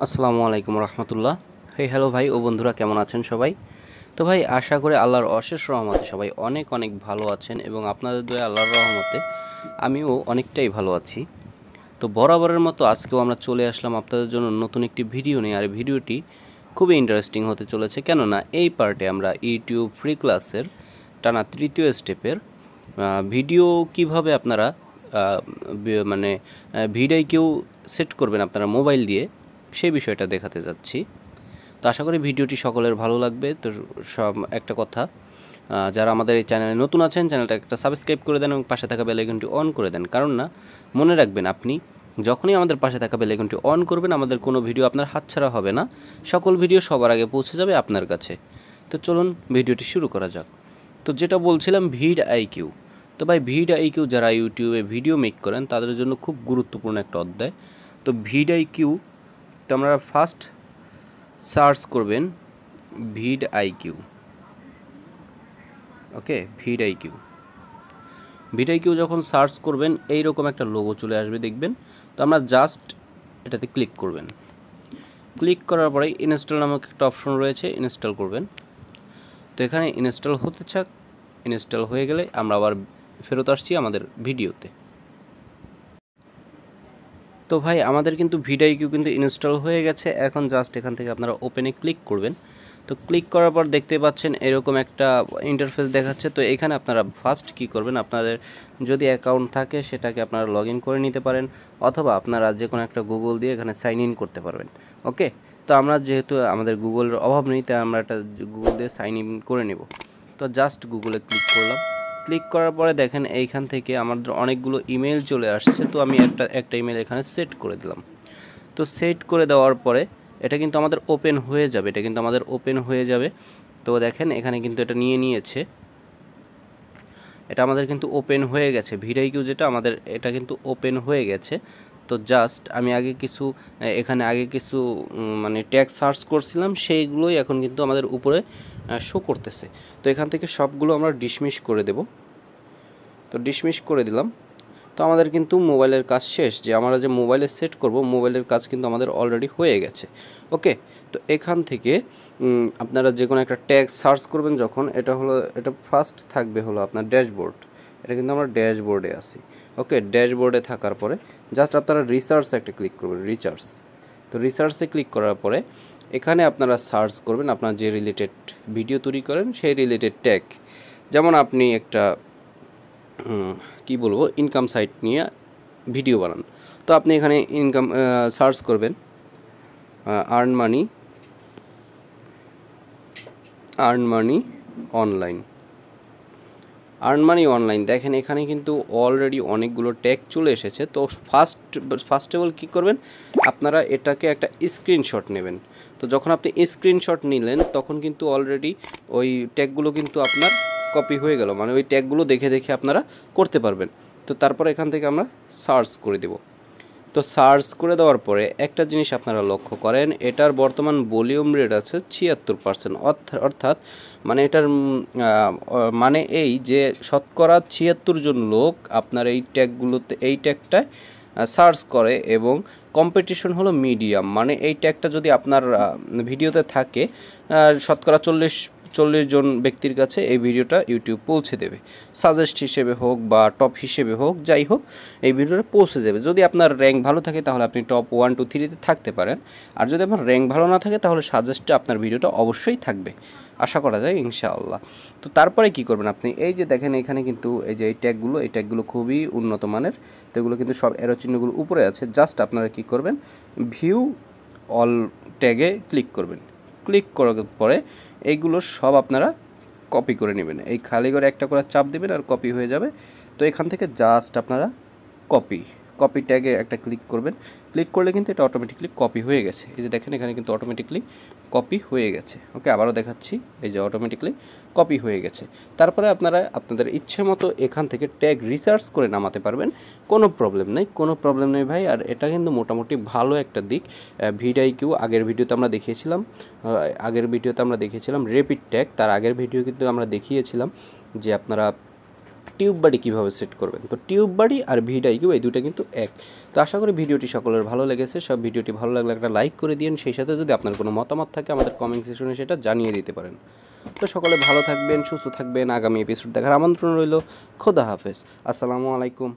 আসসালামু আলাইকুম রহমতুল্লাহ। হ্যালো ভাই ও বন্ধুরা, কেমন আছেন সবাই? তো ভাই, আশা করি আল্লাহর অশেষ রহমতে সবাই অনেক অনেক ভালো আছেন এবং আপনাদের দয়া আল্লাহর রহমতে আমিও অনেকটাই ভালো আছি। তো বরাবরের মতো আজকেও আমরা চলে আসলাম আপনাদের জন্য নতুন একটি ভিডিও নিয়ে। আর ভিডিওটি খুবই ইন্টারেস্টিং হতে চলেছে, কেননা এই পার্টে আমরা ইউটিউব ফ্রি ক্লাসের টানা তৃতীয় স্টেপের ভিডিও কিভাবে আপনারা মানে ভিডিও সেট করবেন আপনারা মোবাইল দিয়ে, সেই বিষয়টা দেখাতে যাচ্ছি। তো আশা করি ভিডিওটি সকলের ভালো লাগবে। তো সব একটা কথা, যারা আমাদের এই চ্যানেলে নতুন আছেন, চ্যানেলটা একটা সাবস্ক্রাইব করে দেন এবং পাশে থাকা বেল আইকনটি অন করে দেন। কারণ না, মনে রাখবেন, আপনি যখনই আমাদের পাশে থাকা বেল আইকনটি অন করবেন, আমাদের কোনো ভিডিও আপনার হাতছাড়া হবে না, সকল ভিডিও সবার আগে পৌঁছে যাবে আপনার কাছে। তো চলুন ভিডিওটি শুরু করা যাক। তো যেটা বলছিলাম, VidIQ। তো ভাই, VidIQ যারা ইউটিউবে ভিডিও মেক করেন তাদের জন্য খুব গুরুত্বপূর্ণ একটা অধ্যায়। তো VidIQ, তো আমরা ফার্স্ট সার্চ করবেন VidIQ। ওকে, VidIQ যখন সার্চ করবেন এইরকম একটা লোগো চলে আসবে, দেখবেন। তো আমরা জাস্ট এটাতে ক্লিক করবেন। ক্লিক করার পরে ইনস্টল নামক একটা অপশন রয়েছে, ইনস্টল করবেন। তো এখানে ইনস্টল হতে চাক, ইনস্টল হয়ে গেলে আমরা আবার ফেরত আসছি আমাদের ভিডিওতে। তো ভাই, আমাদের কিন্তু VidIQ কিন্তু ইনস্টল হয়ে গেছে। এখন জাস্ট এখান থেকে আপনারা ওপেনে ক্লিক করবেন। তো ক্লিক করার পর দেখতে পাচ্ছেন এরকম একটা ইন্টারফেস দেখাচ্ছে। তো এখানে আপনারা ফার্স্ট কী করবেন, আপনাদের যদি অ্যাকাউন্ট থাকে সেটাকে আপনারা লগ ইন করে নিতে পারেন, অথবা আপনারা যে কোনো একটা গুগল দিয়ে এখানে সাইন ইন করতে পারবেন। ওকে, তো আমরা যেহেতু আমাদের গুগলের অভাব নেই, তাই আমরা একটা গুগল দিয়ে সাইন ইন করে নেব। তো জাস্ট গুগলে ক্লিক করলাম। ক্লিক করার পরে দেখেন এইখান থেকে আমাদের অনেকগুলো ইমেল চলে আসছে। তো আমি একটা ইমেল এখানে সেট করে দিলাম। তো সেট করে দেওয়ার পরে এটা কিন্তু আমাদের ওপেন হয়ে যাবে। তো দেখেন এখানে কিন্তু এটা নিয়েছে, এটা আমাদের কিন্তু ওপেন হয়ে গেছে। VidIQ যেটা আমাদের, এটা কিন্তু ওপেন হয়ে গেছে। তো জাস্ট আমি এখানে আগে কিছু মানে ট্যাগ সার্চ করছিলাম, সেইগুলোই এখন কিন্তু আমাদের উপরে শো করতেছে। তো এখান থেকে সবগুলো আমরা ডিসমিস করে দেব। তো ডিসমিস করে দিলাম। তো আমাদের কিন্তু মোবাইলের কাজ শেষ, যে আমরা যে মোবাইলে সেট করব, মোবাইলের কাজ কিন্তু আমাদের অলরেডি হয়ে গেছে। ওকে, তো এখান থেকে আপনারা যে কোনো একটা ট্যাগ সার্চ করবেন যখন, এটা ফার্স্ট থাকবে হলো আপনার ড্যাশবোর্ড। এটা কিন্তু আমরা ড্যাশবোর্ডে আছি। ওকে, ড্যাশবোর্ডে থাকার পরে জাস্ট আপনারা রিসার্চ একটা ক্লিক করবেন, তো রিসার্চে ক্লিক করার পরে এখানে আপনারা সার্চ করবেন আপনার যে রিলেটেড ভিডিও তৈরি করেন সেই রিলেটেড ট্যাগ। যেমন আপনি একটা ইনকাম সাইট নিয়ে ভিডিও বানান। তো আপনি এখানে ইনকাম সার্চ করবেন আর্ন মানি অনলাইন। দেখেন এখানে কিন্তু অলরেডি অনেকগুলো ট্যাগ চলে এসেছে। তো ফার্স্ট অফ অল কী করবেন, আপনারা এটাকে একটা স্ক্রিনশট নেবেন। তো যখন আপনি স্ক্রিনশট নিলেন তখন কিন্তু অলরেডি ওই ট্যাগগুলো কিন্তু আপনার কপি হয়ে গেল, মানে ওই ট্যাগগুলো দেখে আপনারা করতে পারবেন। তো তারপর এখান থেকে আমরা সার্চ করে দেব। তো সার্চ করে দেওয়ার পরে একটা জিনিস আপনারা লক্ষ্য করেন, এটার বর্তমান ভলিউম রেট আছে 76%। অর্থাৎ মানে এটার মানে এই যে শতকরা 76 জন লোক আপনার এই ট্যাগটায় সার্চ করে, এবং কম্পিটিশন হলো মিডিয়াম। মানে এই ট্যাগটা যদি আপনার ভিডিওতে থাকে, শতকরা 40 জন ব্যক্তির কাছে এই ভিডিওটা ইউটিউব পৌঁছে দেবে, সাজেস্ট হিসেবে হোক বা টপ হিসেবে হোক, যাই হোক এই ভিডিওটা পৌঁছে যাবে। যদি আপনার র্যাঙ্ক ভালো থাকে তাহলে আপনি টপ 1, 2, 3-তে থাকতে পারেন, আর যদি আপনার র্যাঙ্ক ভালো না থাকে তাহলে সাজেস্টে আপনার ভিডিওটা অবশ্যই থাকবে, আশা করা যায় ইনশাআল্লাহ। তো তারপরে কি করবেন, আপনি এই যে দেখেন এখানে কিন্তু এই যে এই ট্যাগগুলো খুবই উন্নত মানের। তো এগুলো কিন্তু সব অ্যারো চিহ্নগুলো উপরে আছে। জাস্ট আপনারা কি করবেন, ভিউ অল ট্যাগে ক্লিক করবেন। ক্লিক করার পরে এইগুলো সব আপনারা কপি করে নেবেন। এই খালি করে একটা করে চাপ দেবেন আর কপি হয়ে যাবে। তো এখান থেকে জাস্ট আপনারা কপি ট্যাগে একটা ক্লিক করবেন। ক্লিক করলে কিন্তু এটা অটোমেটিকলি কপি হয়ে গেছে। এই যে দেখেন এখানে কিন্তু অটোমেটিকলি কপি হয়ে গেছে। ওকে, আবারও দেখাচ্ছি, এই যে অটোমেটিকলি কপি হয়ে গেছে। তারপরে আপনারা আপনাদের ইচ্ছে মতো এখান থেকে ট্যাগ রিসার্চ করে নামাতে পারবেন, কোনো প্রবলেম নেই ভাই। আর এটা কিন্তু মোটামুটি ভালো একটা দিক। VidIQ আগের ভিডিওতে আমরা দেখিয়েছিলাম রেপিড ট্যাগ। তার আগের ভিডিও কিন্তু আমরা দেখিয়েছিলাম যে আপনারা tubebuddy কীভাবে সেট করবেন। তো tubebuddy আর vidIQ এই দুটো কিন্তু এক। তো আশা করি ভিডিওটি সকলের ভালো লেগেছে। সব ভিডিওটি ভালো লাগলে একটা লাইক করে দিন, সেই সাথে যদি আপনার কোনো মতামত থাকে আমাদের কমেন্ট সেকশনে সেটা জানিয়ে দিতে পারেন। তো সকলে ভালো থাকবেন, সুস্থ থাকবেন। আগামী এপিসোড দেখার আমন্ত্রণ রইল। খোদা হাফেজ, আসসালামু আলাইকুম।